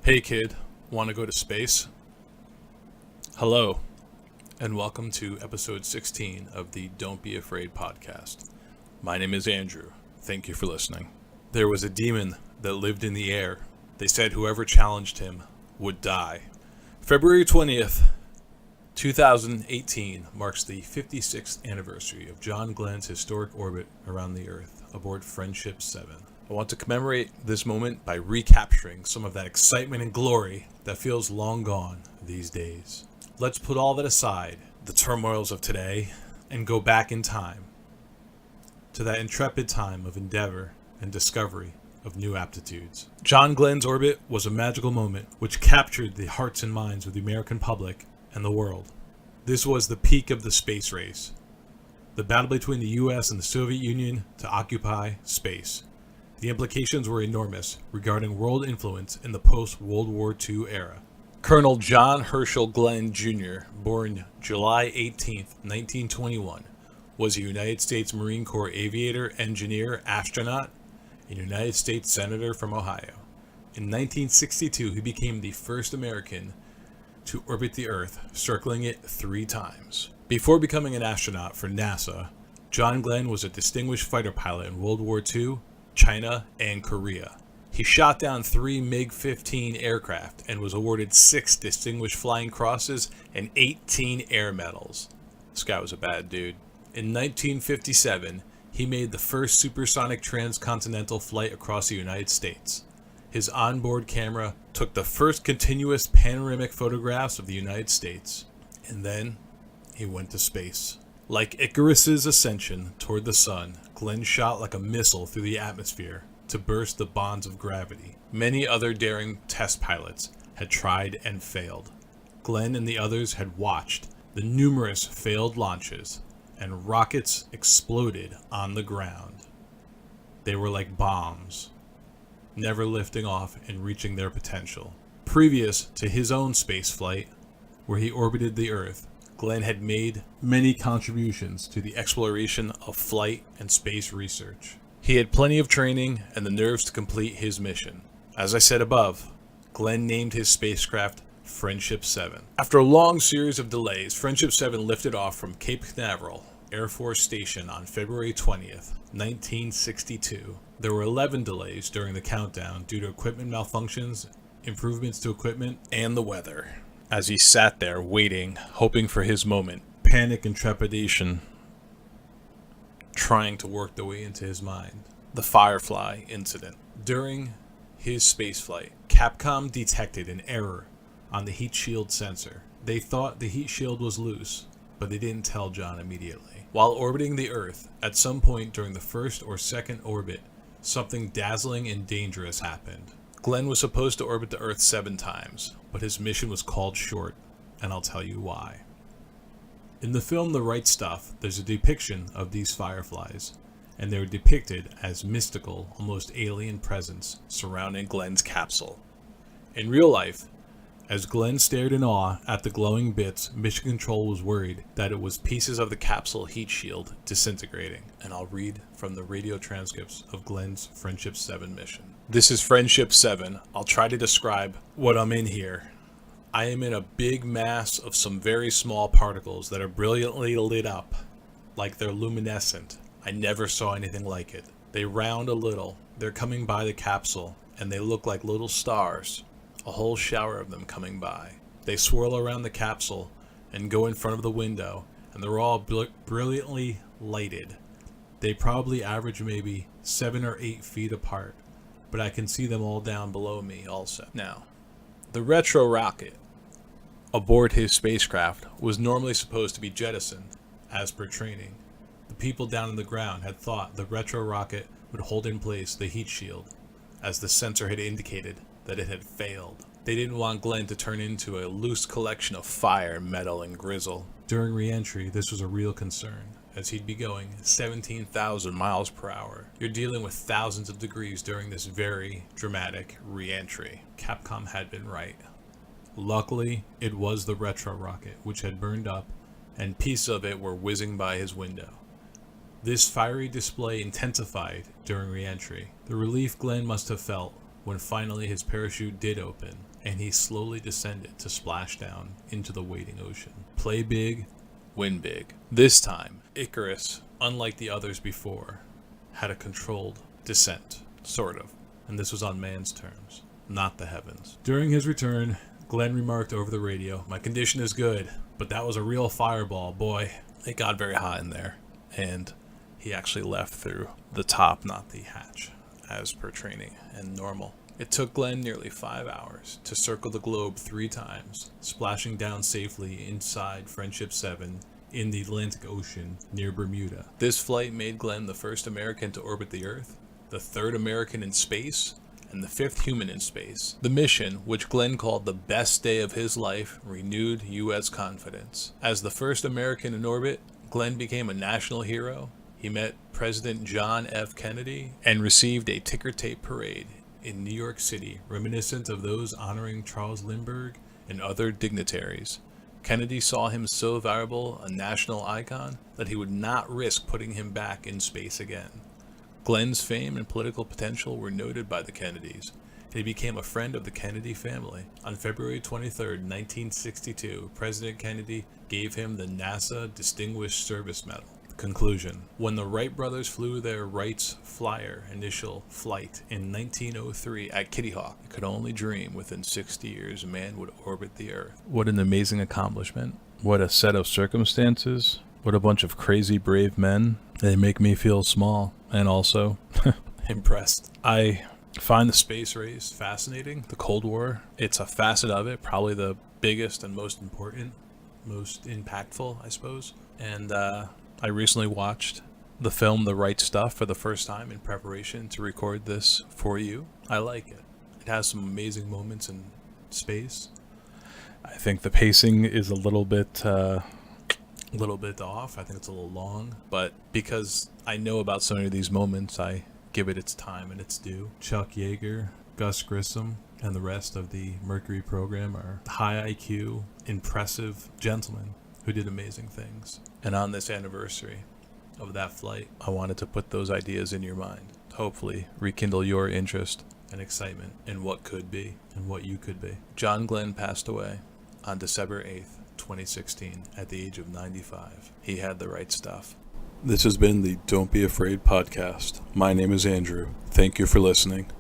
Hey kid, want to go to space? Hello, and welcome to episode 16 of the Don't Be Afraid podcast. My name is Andrew. Thank you for listening. There was a demon that lived in the air. They said whoever challenged him would die. February 20th, 2018 marks the 56th anniversary of John Glenn's historic orbit around the Earth aboard Friendship 7. I want to commemorate this moment by recapturing some of that excitement and glory that feels long gone these days. Let's put all that aside, the turmoils of today, and go back in time to that intrepid time of endeavor and discovery of new aptitudes. John Glenn's orbit was a magical moment which captured the hearts and minds of the American public and the world. This was the peak of the space race, the battle between the US and the Soviet Union to occupy space. The implications were enormous regarding world influence in the post-World War II era. Colonel John Herschel Glenn Jr., born July 18, 1921, was a United States Marine Corps aviator, engineer, astronaut, and United States Senator from Ohio. In 1962, he became the first American to orbit the Earth, circling it 3 times. Before becoming an astronaut for NASA, John Glenn was a distinguished fighter pilot in World War II, China, and Korea. He shot down 3 MiG-15 aircraft and was awarded 6 Distinguished Flying Crosses and 18 Air Medals. This guy was a bad dude. In 1957, he made the first supersonic transcontinental flight across the United States. His onboard camera took the first continuous panoramic photographs of the United States. And then he went to space. Like Icarus's ascension toward the sun, Glenn shot like a missile through the atmosphere to burst the bonds of gravity. Many other daring test pilots had tried and failed. Glenn and the others had watched the numerous failed launches, and rockets exploded on the ground. They were like bombs, never lifting off and reaching their potential. Previous to his own space flight, where he orbited the Earth, Glenn had made many contributions to the exploration of flight and space research. He had plenty of training and the nerves to complete his mission. As I said above, Glenn named his spacecraft Friendship 7. After a long series of delays, Friendship 7 lifted off from Cape Canaveral Air Force Station on February 20th, 1962. There were 11 delays during the countdown due to equipment malfunctions, improvements to equipment, and the weather. As he sat there waiting, hoping for his moment, panic and trepidation trying to work their way into his mind. The Firefly incident. During his spaceflight, Capcom detected an error on the heat shield sensor. They thought the heat shield was loose, but they didn't tell John immediately. While orbiting the Earth, at some point during the first or second orbit, something dazzling and dangerous happened. Glenn was supposed to orbit the Earth 7 times, but his mission was called short, and I'll tell you why. In the film The Right Stuff, there's a depiction of these fireflies, and they were depicted as mystical, almost alien presence surrounding Glenn's capsule. In real life, as Glenn stared in awe at the glowing bits, Mission Control was worried that it was pieces of the capsule heat shield disintegrating, and I'll read from the radio transcripts of Glenn's Friendship 7 mission. This is Friendship 7. I'll try to describe what I'm in here. I am in a big mass of some very small particles that are brilliantly lit up, like they're luminescent. I never saw anything like it. They round a little. They're coming by the capsule, and they look like little stars. A whole shower of them coming by. They swirl around the capsule and go in front of the window, and they're all brilliantly lighted. They probably average maybe 7 or 8 feet apart, but I can see them all down below me also. Now, the retro rocket aboard his spacecraft was normally supposed to be jettisoned, as per training. The people down on the ground had thought the retro rocket would hold in place the heat shield, as the sensor had indicated that it had failed. They didn't want Glenn to turn into a loose collection of fire, metal, and grizzle. During re-entry, this was a real concern, as he'd be going 17,000 miles per hour. You're dealing with thousands of degrees during this very dramatic re-entry. Capcom had been right. Luckily, it was the retro rocket, which had burned up, and pieces of it were whizzing by his window. This fiery display intensified during re-entry. The relief Glenn must have felt when finally his parachute did open and he slowly descended to splash down into the waiting ocean. Play big, win big. This time, Icarus, unlike the others before, had a controlled descent, sort of, and this was on man's terms, not the heavens. During his return, Glenn remarked over the radio, "My condition is good, but that was a real fireball, boy." It got very hot in there, and he actually left through the top, not the hatch, as per training and normal. It took Glenn nearly 5 hours to circle the globe 3 times, splashing down safely inside Friendship 7 in the Atlantic Ocean near Bermuda. This flight made Glenn the first American to orbit the Earth, the 3rd American in space, and the 5th human in space. The mission, which Glenn called the best day of his life, renewed U.S. confidence. As the first American in orbit, Glenn became a national hero. He met President John F. Kennedy and received a ticker tape parade in New York City, reminiscent of those honoring Charles Lindbergh and other dignitaries. Kennedy saw him so valuable a national icon that he would not risk putting him back in space again. Glenn's fame and political potential were noted by the Kennedys, and he became a friend of the Kennedy family. On February 23, 1962, President Kennedy gave him the NASA Distinguished Service Medal. Conclusion. When the Wright brothers flew their Wright's Flyer initial flight in 1903 at Kitty Hawk, they could only dream within 60 years man would orbit the Earth. What an amazing accomplishment. What a set of circumstances. What a bunch of crazy brave men. They make me feel small and also impressed. I find the space race fascinating. The Cold War, it's a facet of it, probably the biggest and most important, most impactful, I suppose. And I recently watched the film The Right Stuff for the first time in preparation to record this for you. I like it. It has some amazing moments in space. I think the pacing is a little bit off. I think it's a little long, but because I know about so many of these moments, I give it its time and its due. Chuck Yeager, Gus Grissom, and the rest of the Mercury program are high IQ, impressive gentlemen who did amazing things. And on this anniversary of that flight, I wanted to put those ideas in your mind, hopefully rekindle your interest and excitement in what could be and what you could be. John Glenn passed away on December 8th, 2016, at the age of 95. He had the right stuff. This has been the Don't Be Afraid podcast. My name is Andrew. Thank you for listening.